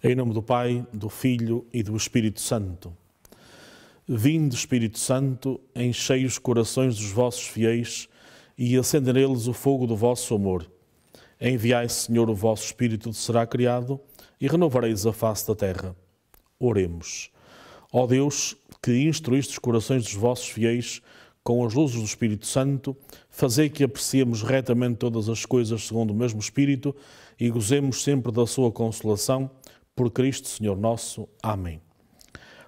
Em nome do Pai, do Filho e do Espírito Santo. Vinde, Espírito Santo, enchei os corações dos vossos fiéis e acende neles o fogo do vosso amor. Enviai, Senhor, o vosso Espírito, será criado, e renovareis a face da terra. Oremos. Ó Deus, que instruíste os corações dos vossos fiéis com as luzes do Espírito Santo, fazei que apreciemos retamente todas as coisas segundo o mesmo Espírito e gozemos sempre da sua consolação, por Cristo, Senhor nosso. Amém.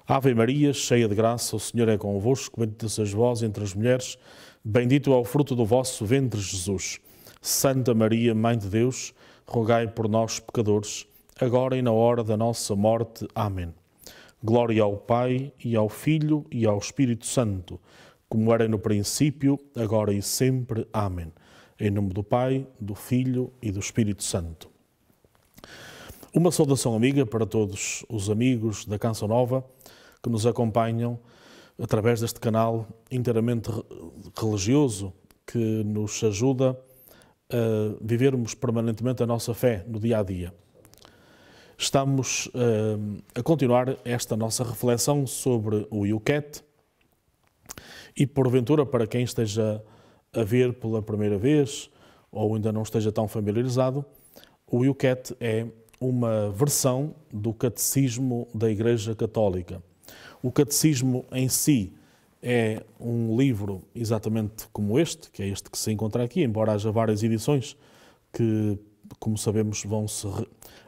Ave Maria, cheia de graça, o Senhor é convosco, bendita sois vós entre as mulheres, bendito é o fruto do vosso ventre, Jesus. Santa Maria, Mãe de Deus, rogai por nós, pecadores, agora e na hora da nossa morte. Amém. Glória ao Pai, e ao Filho, e ao Espírito Santo, como era no princípio, agora e sempre. Amém. Em nome do Pai, do Filho e do Espírito Santo. Uma saudação amiga para todos os amigos da Canção Nova que nos acompanham através deste canal inteiramente religioso que nos ajuda a vivermos permanentemente a nossa fé no dia a dia. Estamos a continuar esta nossa reflexão sobre o Yucat e, porventura, para quem esteja a ver pela primeira vez ou ainda não esteja tão familiarizado, o Yucat é uma versão do Catecismo da Igreja Católica. O Catecismo em si é um livro exatamente como este, que é este que se encontra aqui, embora haja várias edições que, como sabemos, vão se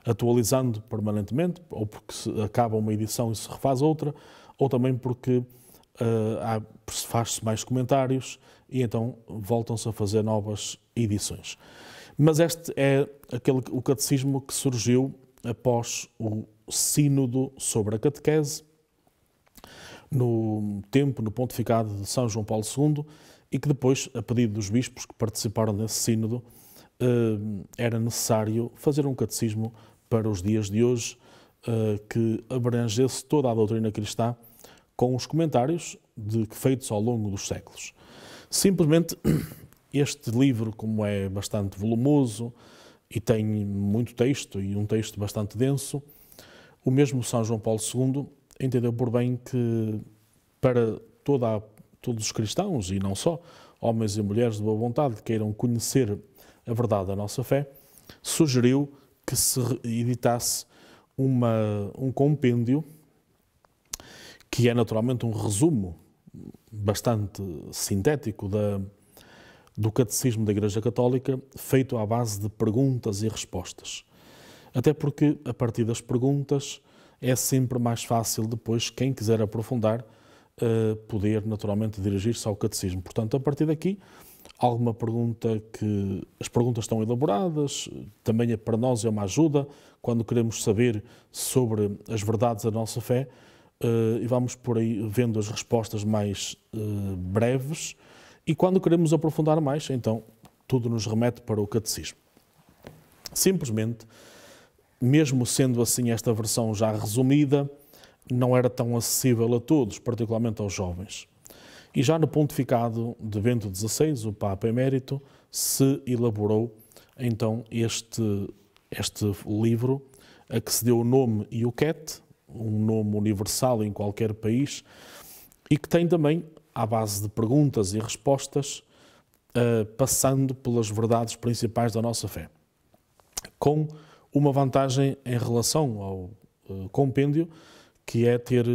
atualizando permanentemente, ou porque acaba uma edição e se refaz outra, ou também porque faz-se mais comentários e então voltam-se a fazer novas edições. Mas este é o catecismo que surgiu após o sínodo sobre a catequese, no pontificado de São João Paulo II, e que depois, a pedido dos bispos que participaram nesse sínodo, era necessário fazer um catecismo para os dias de hoje que abrangesse toda a doutrina cristã com os comentários feitos ao longo dos séculos. Simplesmente, este livro, como é bastante volumoso e tem muito texto e um texto bastante denso, o mesmo São João Paulo II entendeu por bem que para todos os cristãos, e não só, homens e mulheres de boa vontade que queiram conhecer a verdade da nossa fé, sugeriu que se editasse um compêndio que é naturalmente um resumo bastante sintético do Catecismo da Igreja Católica, feito à base de perguntas e respostas. Até porque, a partir das perguntas, é sempre mais fácil depois, quem quiser aprofundar, poder naturalmente dirigir-se ao Catecismo. Portanto, a partir daqui, alguma pergunta as perguntas estão elaboradas, também para nós é uma ajuda, quando queremos saber sobre as verdades da nossa fé, e vamos por aí vendo as respostas mais breves, e quando queremos aprofundar mais, então tudo nos remete para o catecismo. Simplesmente, mesmo sendo assim esta versão já resumida, não era tão acessível a todos, particularmente aos jovens. E já no pontificado de Bento XVI, o Papa Emérito, se elaborou então este livro, a que se deu o nome Yucat, um nome universal em qualquer país, e que tem também, à base de perguntas e respostas, passando pelas verdades principais da nossa fé, com uma vantagem em relação ao compêndio, que é ter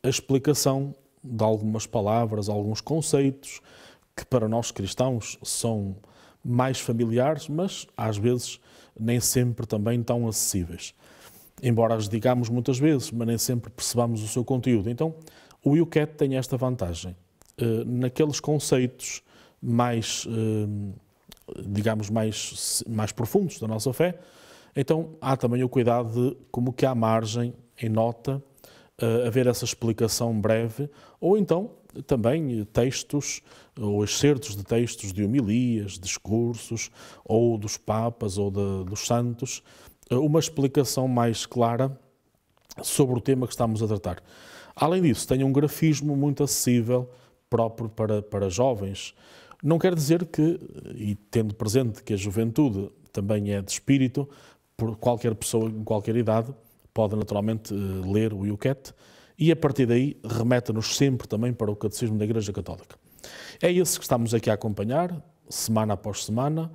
a explicação de algumas palavras, alguns conceitos, que para nós cristãos são mais familiares, mas às vezes nem sempre também tão acessíveis. Embora as digamos muitas vezes, mas nem sempre percebamos o seu conteúdo. Então, o Yucat tem esta vantagem. Naqueles conceitos mais, digamos, mais profundos da nossa fé, então há também o cuidado de, como que à margem, em nota, haver essa explicação breve, ou então também textos ou excertos de textos de homilias, discursos, ou dos papas ou dos santos, uma explicação mais clara sobre o tema que estamos a tratar. Além disso, tem um grafismo muito acessível, próprio para jovens. Não quer dizer que, e tendo presente que a juventude também é de espírito, por qualquer pessoa em qualquer idade pode naturalmente ler o IUCAT e a partir daí remete-nos sempre também para o Catecismo da Igreja Católica. É esse que estamos aqui a acompanhar, semana após semana.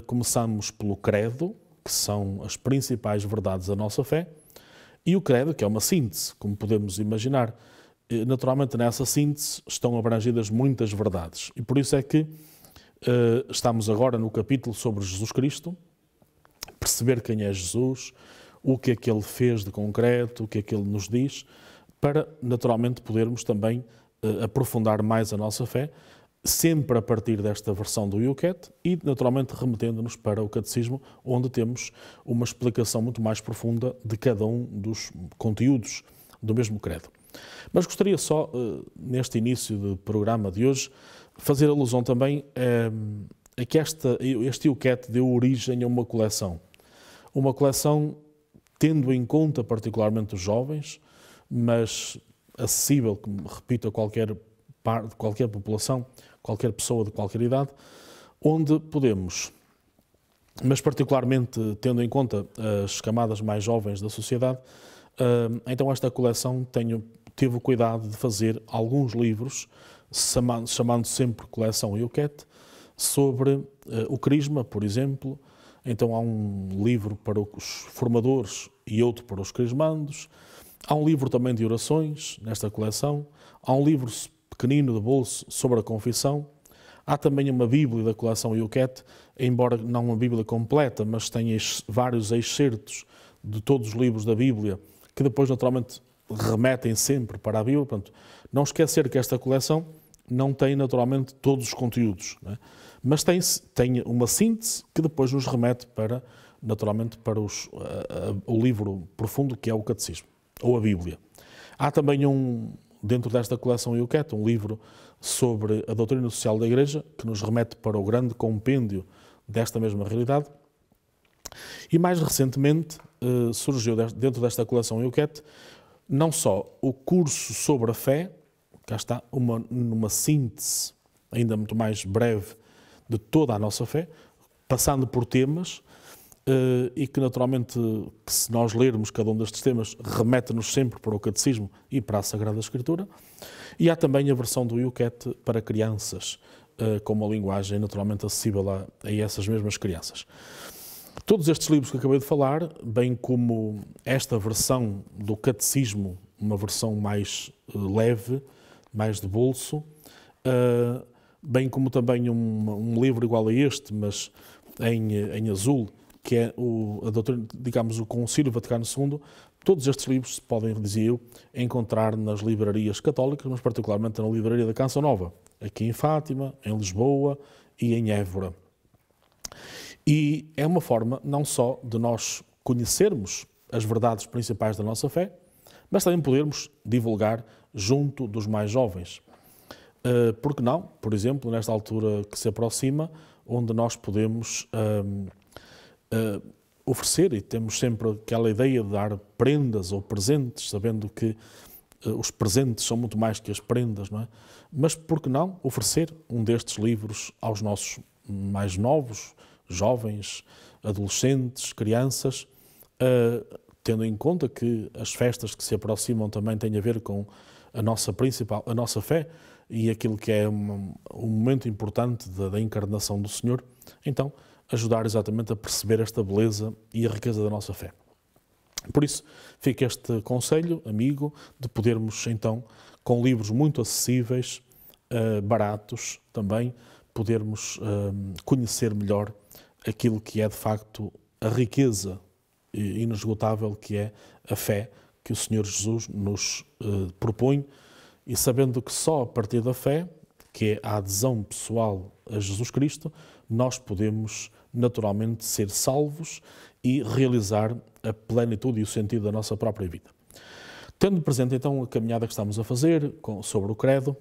Começamos pelo Credo, que são as principais verdades da nossa fé, e o Credo, que é uma síntese, como podemos imaginar. Naturalmente, nessa síntese estão abrangidas muitas verdades, e por isso é que estamos agora no capítulo sobre Jesus Cristo, perceber quem é Jesus, o que é que Ele fez de concreto, o que é que Ele nos diz, para naturalmente podermos também aprofundar mais a nossa fé, sempre a partir desta versão do IUCAT e naturalmente remetendo-nos para o Catecismo, onde temos uma explicação muito mais profunda de cada um dos conteúdos do mesmo credo. Mas gostaria só, neste início do programa de hoje, fazer alusão também a que este IUCAT deu origem a uma coleção. Uma coleção tendo em conta particularmente os jovens, mas acessível, como repito, a qualquer população, qualquer pessoa de qualquer idade, onde podemos, mas particularmente tendo em conta as camadas mais jovens da sociedade, então esta coleção teve o cuidado de fazer alguns livros, chamando sempre coleção IUCAT, sobre o Crisma, por exemplo. Então há um livro para os formadores e outro para os crismandos. Há um livro também de orações nesta coleção. Há um livro pequenino de bolso sobre a confissão. Há também uma Bíblia da coleção IUCAT, embora não uma Bíblia completa, mas tem vários excertos de todos os livros da Bíblia, que depois naturalmente remetem sempre para a Bíblia. Portanto, não esquecer que esta coleção não tem naturalmente todos os conteúdos, não é? Mas tem uma síntese que depois nos remete naturalmente para o livro profundo que é o Catecismo, ou a Bíblia. Há também dentro desta coleção IUCAT, um livro sobre a doutrina social da Igreja, que nos remete para o grande compêndio desta mesma realidade. E mais recentemente surgiu dentro desta coleção IUCAT não só o curso sobre a fé, cá está, numa síntese ainda muito mais breve de toda a nossa fé, passando por temas, e que naturalmente, que se nós lermos cada um destes temas, remete-nos sempre para o Catecismo e para a Sagrada Escritura. E há também a versão do IUCAT para crianças, com uma linguagem naturalmente acessível a essas mesmas crianças. Todos estes livros que acabei de falar, bem como esta versão do Catecismo, uma versão mais leve, mais de bolso, bem como também um livro igual a este, mas em azul, que é o Concílio Vaticano II. Todos estes livros se podem, dizia eu, encontrar nas livrarias católicas, mas particularmente na livraria da Canção Nova, aqui em Fátima, em Lisboa e em Évora. E é uma forma não só de nós conhecermos as verdades principais da nossa fé, mas também podermos divulgar junto dos mais jovens. Porque não, por exemplo, nesta altura que se aproxima, onde nós podemos oferecer, e temos sempre aquela ideia de dar prendas ou presentes, sabendo que os presentes são muito mais que as prendas, não é? Mas por que não oferecer um destes livros aos nossos mais novos, jovens, adolescentes, crianças, tendo em conta que as festas que se aproximam também têm a ver com a nossa fé, e aquilo que é um momento importante da encarnação do Senhor, então ajudar exatamente a perceber esta beleza e a riqueza da nossa fé. Por isso, fica este conselho, amigo, de podermos então, com livros muito acessíveis, baratos também, podermos conhecer melhor aquilo que é de facto a riqueza inesgotável que é a fé que o Senhor Jesus nos propõe, e sabendo que só a partir da fé, que é a adesão pessoal a Jesus Cristo, nós podemos naturalmente ser salvos e realizar a plenitude e o sentido da nossa própria vida. Tendo presente então a caminhada que estamos a fazer sobre o Credo,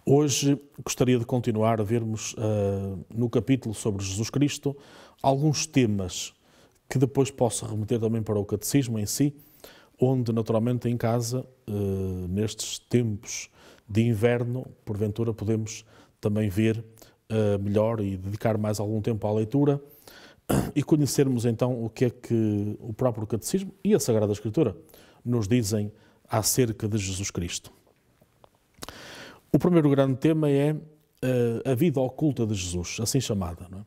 hoje gostaria de continuar a vermos no capítulo sobre Jesus Cristo alguns temas que depois posso remeter também para o Catecismo em si, onde naturalmente em casa, nestes tempos de inverno, porventura podemos também ver melhor e dedicar mais algum tempo à leitura, e conhecermos então o que é que o próprio Catecismo e a Sagrada Escritura nos dizem acerca de Jesus Cristo. O primeiro grande tema é a vida oculta de Jesus, assim chamada. Não é?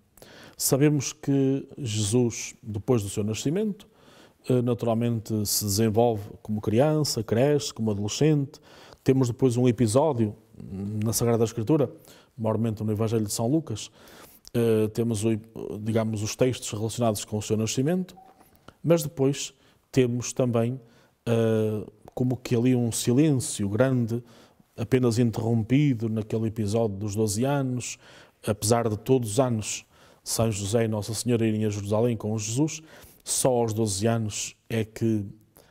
Sabemos que Jesus, depois do seu nascimento, naturalmente se desenvolve como criança, cresce como adolescente. Temos depois um episódio na Sagrada Escritura, maiormente no Evangelho de São Lucas, temos, digamos, os textos relacionados com o seu nascimento, mas depois temos também como que ali um silêncio grande, apenas interrompido naquele episódio dos 12 anos, apesar de todos os anos São José e Nossa Senhora irem a Jerusalém com Jesus, só aos 12 anos é que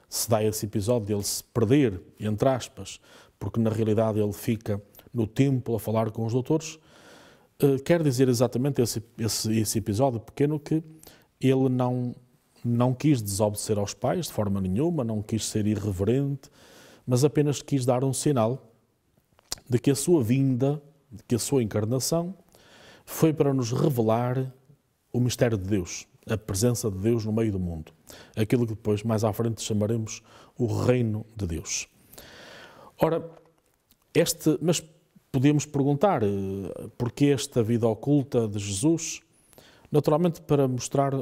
se dá esse episódio de ele se perder, entre aspas, porque na realidade ele fica no templo a falar com os doutores. Quer dizer exatamente esse episódio pequeno que ele não quis desobedecer aos pais de forma nenhuma, não quis ser irreverente, mas apenas quis dar um sinal de que a sua vinda, de que a sua encarnação foi para nos revelar o mistério de Deus, a presença de Deus no meio do mundo. Aquilo que depois, mais à frente, chamaremos o reino de Deus. Ora, mas podemos perguntar porquê esta vida oculta de Jesus? Naturalmente para mostrar,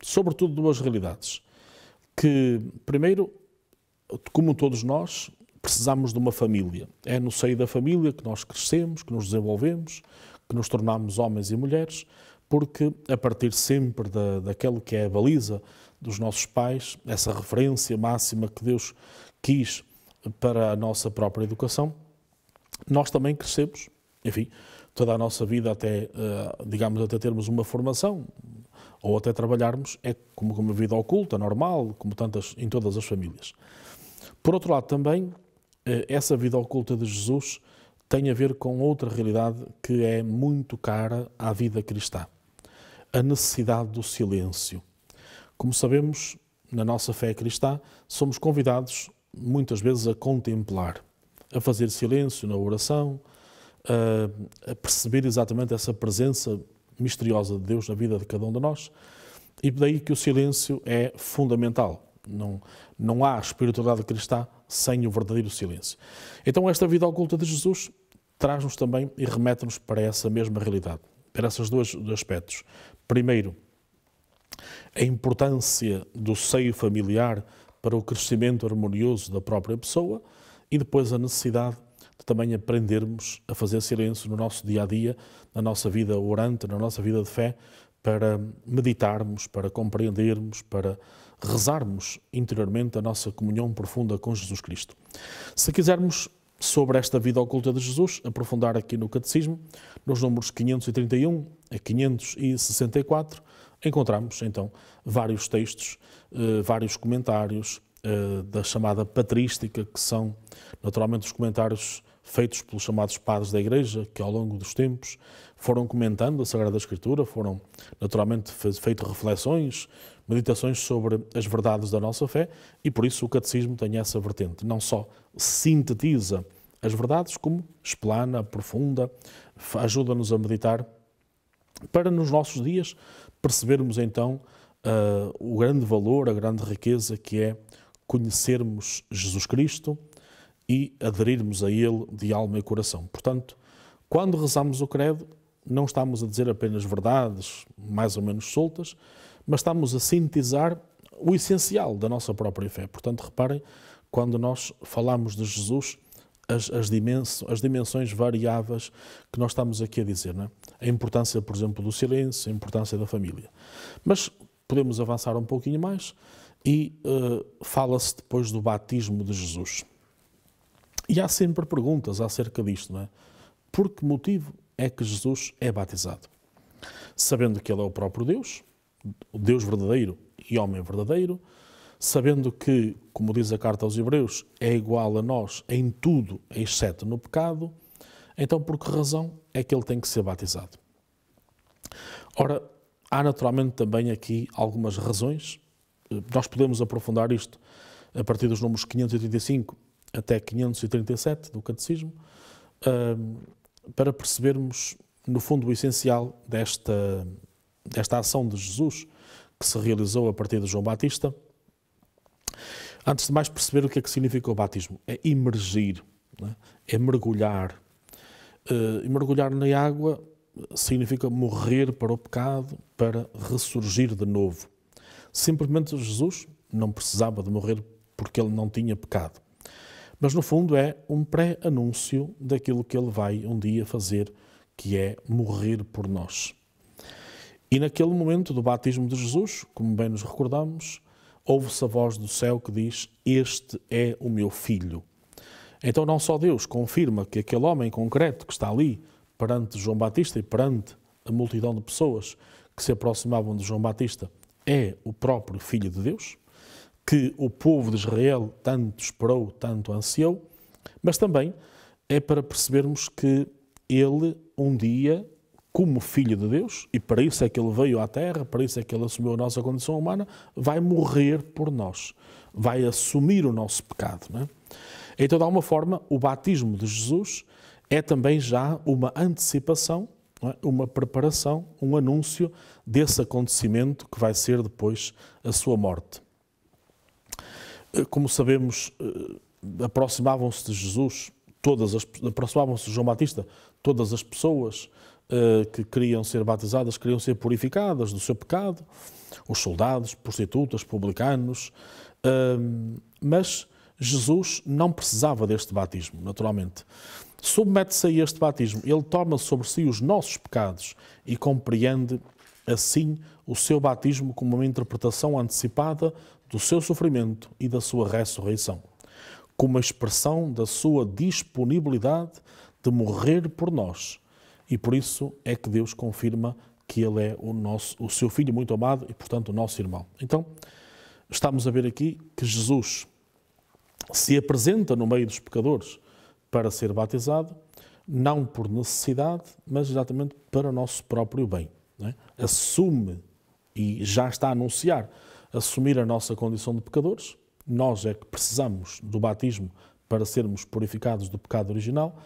sobretudo, duas realidades. Que, primeiro, como todos nós, precisamos de uma família. É no seio da família que nós crescemos, que nos desenvolvemos, que nos tornamos homens e mulheres, porque a partir sempre daquilo que é a baliza dos nossos pais, essa referência máxima que Deus quis para a nossa própria educação, nós também crescemos, enfim, toda a nossa vida até, digamos, até termos uma formação ou até trabalharmos, é como uma vida oculta, normal, como tantas em todas as famílias. Por outro lado, também, essa vida oculta de Jesus tem a ver com outra realidade que é muito cara à vida cristã, a necessidade do silêncio. Como sabemos, na nossa fé cristã, somos convidados muitas vezes a contemplar, a fazer silêncio na oração, a perceber exatamente essa presença misteriosa de Deus na vida de cada um de nós, e daí que o silêncio é fundamental. Não há espiritualidade cristã sem o verdadeiro silêncio. Então esta vida oculta de Jesus traz-nos também e remete-nos para essa mesma realidade, para esses dois aspectos. Primeiro, a importância do seio familiar para o crescimento harmonioso da própria pessoa, e depois a necessidade de também aprendermos a fazer silêncio no nosso dia-a-dia, na nossa vida orante, na nossa vida de fé, para meditarmos, para compreendermos, para rezarmos interiormente a nossa comunhão profunda com Jesus Cristo. Se quisermos, sobre esta vida oculta de Jesus, aprofundar aqui no Catecismo, nos números 531 a 564, encontramos então vários textos, vários comentários da chamada patrística, que são naturalmente os comentários feitos pelos chamados padres da Igreja, que ao longo dos tempos foram comentando a Sagrada Escritura, foram naturalmente feitas reflexões, meditações sobre as verdades da nossa fé, e por isso o Catecismo tem essa vertente. Não só sintetiza as verdades, como explana, aprofunda, ajuda-nos a meditar, para nos nossos dias percebermos então o grande valor, a grande riqueza que é conhecermos Jesus Cristo e aderirmos a Ele de alma e coração. Portanto, quando rezamos o credo, não estamos a dizer apenas verdades mais ou menos soltas, mas estamos a sintetizar o essencial da nossa própria fé. Portanto, reparem, quando nós falamos de Jesus, as dimensões variáveis que nós estamos aqui a dizer, não é? A importância, por exemplo, do silêncio, a importância da família. Mas podemos avançar um pouquinho mais e fala-se depois do batismo de Jesus. E há sempre perguntas acerca disto, não é? Por que motivo é que Jesus é batizado? Sabendo que Ele é o próprio Deus, o Deus verdadeiro e homem verdadeiro, sabendo que, como diz a carta aos Hebreus, é igual a nós em tudo, exceto no pecado, então por que razão é que Ele tem que ser batizado? Ora, há naturalmente também aqui algumas razões. Nós podemos aprofundar isto a partir dos números 585 até 537 do Catecismo, para percebermos, no fundo, o essencial desta ação de Jesus que se realizou a partir de João Batista, antes de mais perceber o que é que significa o batismo. É imergir, não é? É mergulhar. E mergulhar na água significa morrer para o pecado, para ressurgir de novo. Simplesmente Jesus não precisava de morrer porque ele não tinha pecado. Mas no fundo é um pré-anúncio daquilo que ele vai um dia fazer, que é morrer por nós. E naquele momento do batismo de Jesus, como bem nos recordamos, ouve-se a voz do céu que diz: "Este é o meu filho". Então não só Deus confirma que aquele homem concreto que está ali perante João Batista e perante a multidão de pessoas que se aproximavam de João Batista é o próprio Filho de Deus, que o povo de Israel tanto esperou, tanto ansiou, mas também é para percebermos que ele um dia, como Filho de Deus, e para isso é que ele veio à Terra, para isso é que ele assumiu a nossa condição humana, vai morrer por nós, vai assumir o nosso pecado, não é? Então, de alguma forma, o batismo de Jesus é também já uma antecipação, não é? Uma preparação, um anúncio desse acontecimento que vai ser depois a sua morte. Como sabemos, aproximavam-se de Jesus, aproximavam-se de João Batista, todas as pessoas que queriam ser batizadas, queriam ser purificadas do seu pecado, os soldados, prostitutas, publicanos, mas Jesus não precisava deste batismo, naturalmente. Submete-se a este batismo, ele toma sobre si os nossos pecados e compreende, assim, o seu batismo como uma interpretação antecipada do seu sofrimento e da sua ressurreição, como uma expressão da sua disponibilidade de morrer por nós. E por isso é que Deus confirma que ele é o seu Filho muito amado e, portanto, o nosso irmão. Então, estamos a ver aqui que Jesus se apresenta no meio dos pecadores para ser batizado, não por necessidade, mas exatamente para o nosso próprio bem, não é? Assume, e já está a anunciar, assumir a nossa condição de pecadores. Nós é que precisamos do batismo para sermos purificados do pecado original,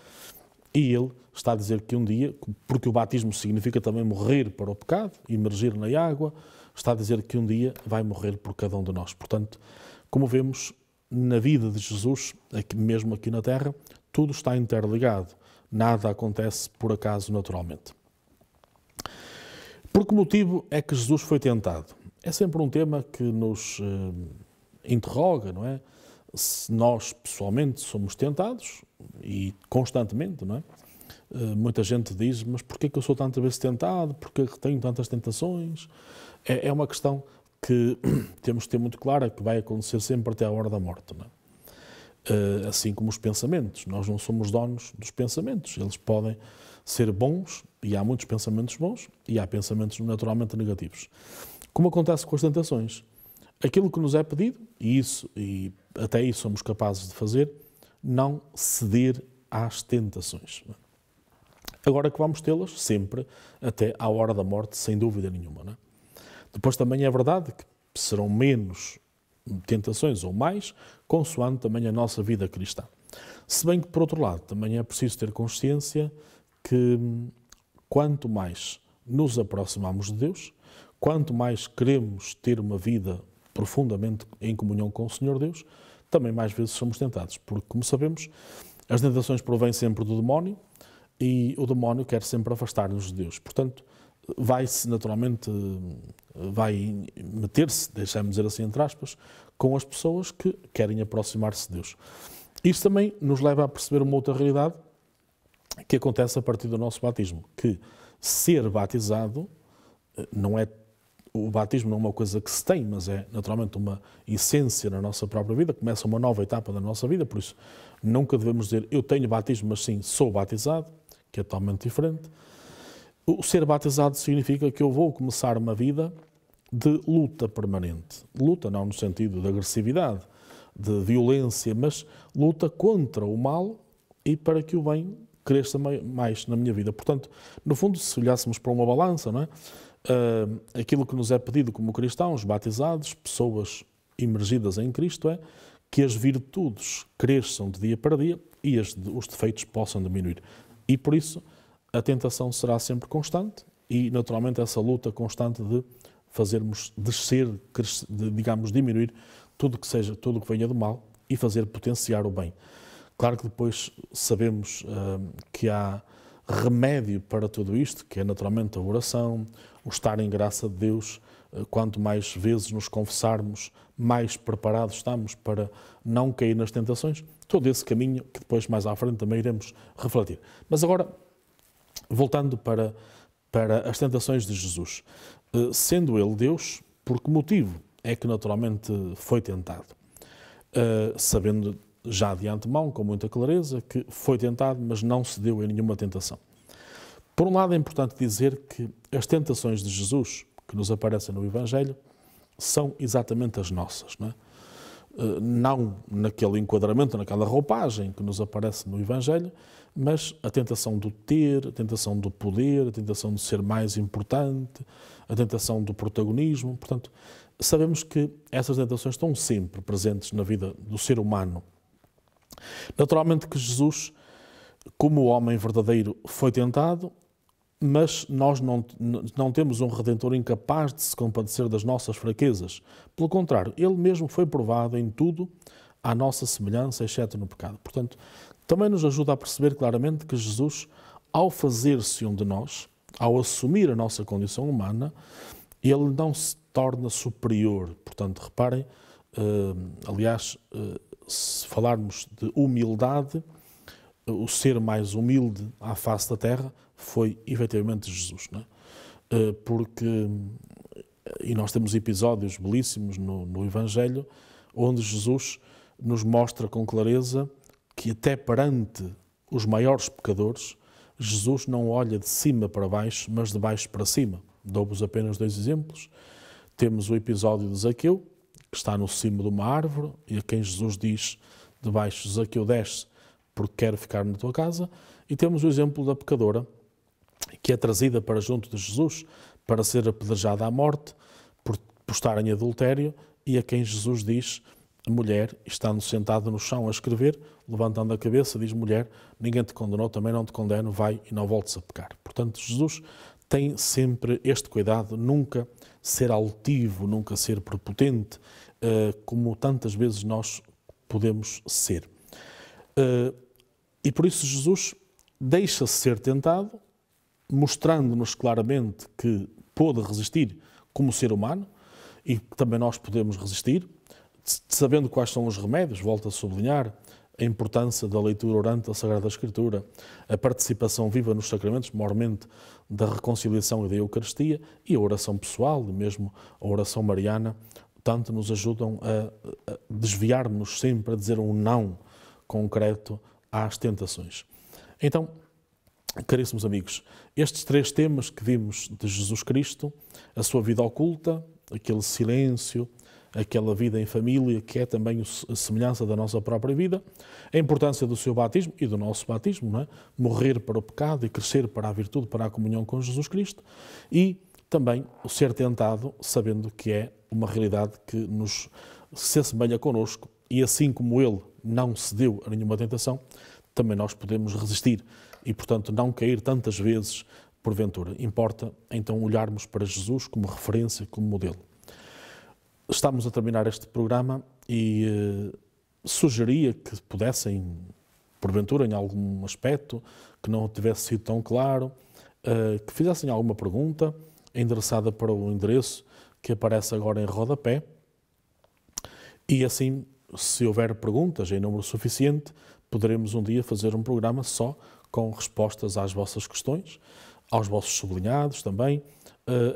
e ele está a dizer que um dia, porque o batismo significa também morrer para o pecado, imergir na água, está a dizer que um dia vai morrer por cada um de nós. Portanto, como vemos, na vida de Jesus, mesmo aqui na Terra, tudo está interligado. Nada acontece por acaso naturalmente. Por que motivo é que Jesus foi tentado? É sempre um tema que nos interroga, não é? Se nós, pessoalmente, somos tentados, e constantemente, não é? Muita gente diz: mas porquê que eu sou tantas vezes tentado? Porquê que tenho tantas tentações? É uma questão que temos que ter muito clara, que vai acontecer sempre até à hora da morte, não é? Assim como os pensamentos. Nós não somos donos dos pensamentos. Eles podem ser bons, e há muitos pensamentos bons, e há pensamentos naturalmente negativos. Como acontece com as tentações. Aquilo que nos é pedido, e até isso somos capazes de fazer, não ceder às tentações. Agora que vamos tê-las sempre até à hora da morte, sem dúvida nenhuma, não é? Depois também é verdade que serão menos tentações ou mais, consoante também a nossa vida cristã. Se bem que, por outro lado, também é preciso ter consciência que quanto mais nos aproximamos de Deus, quanto mais queremos ter uma vida profundamente em comunhão com o Senhor Deus, também mais vezes somos tentados. Porque, como sabemos, as tentações provêm sempre do demónio e o demónio quer sempre afastar-nos de Deus. Portanto, vai-se naturalmente, vai meter-se, deixamos dizer assim entre aspas, com as pessoas que querem aproximar-se de Deus. Isso também nos leva a perceber uma outra realidade que acontece a partir do nosso batismo, que ser batizado não é, o batismo não é uma coisa que se tem, mas é naturalmente uma essência na nossa própria vida, começa uma nova etapa da nossa vida, por isso nunca devemos dizer eu tenho batismo, mas sim sou batizado, que é totalmente diferente. O ser batizado significa que eu vou começar uma vida de luta permanente. Luta não no sentido de agressividade, de violência, mas luta contra o mal e para que o bem cresça mais na minha vida. Portanto, no fundo, se olhássemos para uma balança, não é? Aquilo que nos é pedido como cristãos, batizados, pessoas imergidas em Cristo, é que as virtudes cresçam de dia para dia e os defeitos possam diminuir. E por isso, a tentação será sempre constante e, naturalmente, essa luta constante de fazermos descer, digamos, diminuir tudo o que venha do mal e fazer potenciar o bem. Claro que depois sabemos que há remédio para tudo isto, que é naturalmente a oração, o estar em graça de Deus. Quanto mais vezes nos confessarmos, mais preparados estamos para não cair nas tentações. Todo esse caminho que depois mais à frente também iremos refletir. Mas agora, voltando para as tentações de Jesus. Sendo ele Deus, por que motivo é que naturalmente foi tentado? Sabendo já de antemão, com muita clareza, que foi tentado, mas não se deu em nenhuma tentação. Por um lado, é importante dizer que as tentações de Jesus, que nos aparecem no Evangelho, são exatamente as nossas, não é? Não naquele enquadramento, naquela roupagem que nos aparece no Evangelho, mas a tentação do ter, a tentação do poder, a tentação de ser mais importante, a tentação do protagonismo. Portanto, sabemos que essas tentações estão sempre presentes na vida do ser humano. Naturalmente que Jesus, como homem verdadeiro, foi tentado, mas nós não temos um Redentor incapaz de se compadecer das nossas fraquezas. Pelo contrário, ele mesmo foi provado em tudo à nossa semelhança, exceto no pecado. Portanto, também nos ajuda a perceber claramente que Jesus, ao fazer-se um de nós, ao assumir a nossa condição humana, ele não se torna superior. Portanto, reparem, aliás, se falarmos de humildade, o ser mais humilde à face da terra foi efetivamente Jesus, não é? Porque, e nós temos episódios belíssimos no Evangelho, onde Jesus nos mostra com clareza que até perante os maiores pecadores, Jesus não olha de cima para baixo, mas de baixo para cima. Dou-vos apenas 2 exemplos. Temos o episódio de Zaqueu, que está no cimo de uma árvore, e a quem Jesus diz de baixo: Zaqueu, desce, porque quero ficar na tua casa. E temos o exemplo da pecadora, que é trazida para junto de Jesus para ser apedrejada à morte por estar em adultério, e a quem Jesus diz: mulher, estando sentada no chão a escrever, levantando a cabeça, diz: mulher, ninguém te condenou, também não te condeno, vai e não voltes a pecar. Portanto, Jesus tem sempre este cuidado, nunca ser altivo, nunca ser prepotente, como tantas vezes nós podemos ser. E por isso Jesus deixa-se ser tentado, mostrando-nos claramente que pôde resistir como ser humano e que também nós podemos resistir, sabendo quais são os remédios. Volto a sublinhar a importância da leitura orante da Sagrada Escritura, a participação viva nos sacramentos, maiormente da reconciliação e da Eucaristia, e a oração pessoal, e mesmo a oração mariana, tanto nos ajudam a desviar-nos sempre, a dizer um não concreto às tentações. Então, caríssimos amigos, estes 3 temas que vimos de Jesus Cristo, a sua vida oculta, aquele silêncio, aquela vida em família, que é também a semelhança da nossa própria vida, a importância do seu batismo e do nosso batismo, não é? Morrer para o pecado e crescer para a virtude, para a comunhão com Jesus Cristo, e também o ser tentado, sabendo que é uma realidade que se assemelha connosco, e assim como ele não cedeu a nenhuma tentação, também nós podemos resistir e, portanto, não cair tantas vezes porventura. Importa, então, olharmos para Jesus como referência, como modelo. Estamos a terminar este programa e sugeria que pudessem, porventura, em algum aspecto que não tivesse sido tão claro, que fizessem alguma pergunta endereçada para o endereço que aparece agora em rodapé, e assim, se houver perguntas em número suficiente, poderemos um dia fazer um programa só com respostas às vossas questões, aos vossos sublinhados também,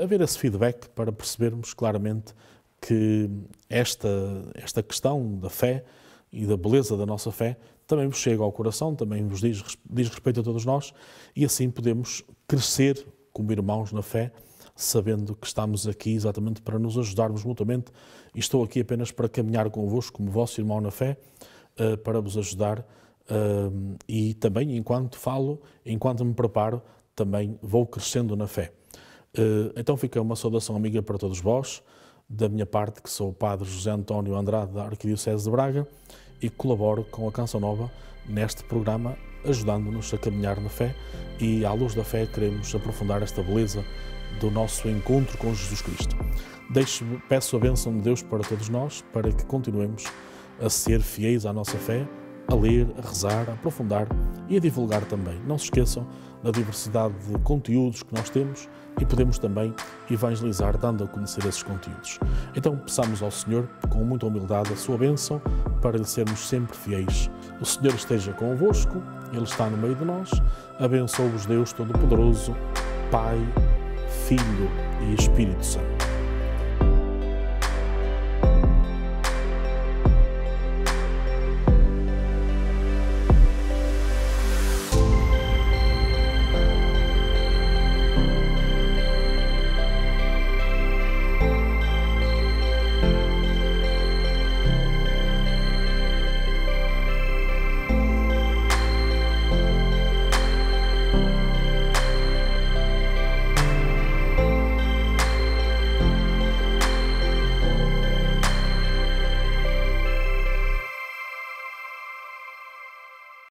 haver esse feedback para percebermos claramente que esta questão da fé e da beleza da nossa fé também vos chega ao coração, também vos diz respeito a todos nós, e assim podemos crescer como irmãos na fé, sabendo que estamos aqui exatamente para nos ajudarmos mutuamente, e estou aqui apenas para caminhar convosco como vosso irmão na fé, para vos ajudar, e também enquanto falo, enquanto me preparo, também vou crescendo na fé. Então fica uma saudação amiga para todos vós, da minha parte, que sou o Padre José António Andrade, da Arquidiocese de Braga, e colaboro com a Canção Nova neste programa ajudando-nos a caminhar na fé e, à luz da fé, queremos aprofundar esta beleza do nosso encontro com Jesus Cristo. Peço a bênção de Deus para todos nós, para que continuemos a ser fiéis à nossa fé, a ler, a rezar, a aprofundar e a divulgar também. Não se esqueçam da diversidade de conteúdos que nós temos e podemos também evangelizar dando a conhecer esses conteúdos. Então peçamos ao Senhor, com muita humildade, a sua bênção para lhe sermos sempre fiéis. O Senhor esteja convosco, Ele está no meio de nós. Abençoe-vos Deus Todo-Poderoso, Pai, Filho e Espírito Santo.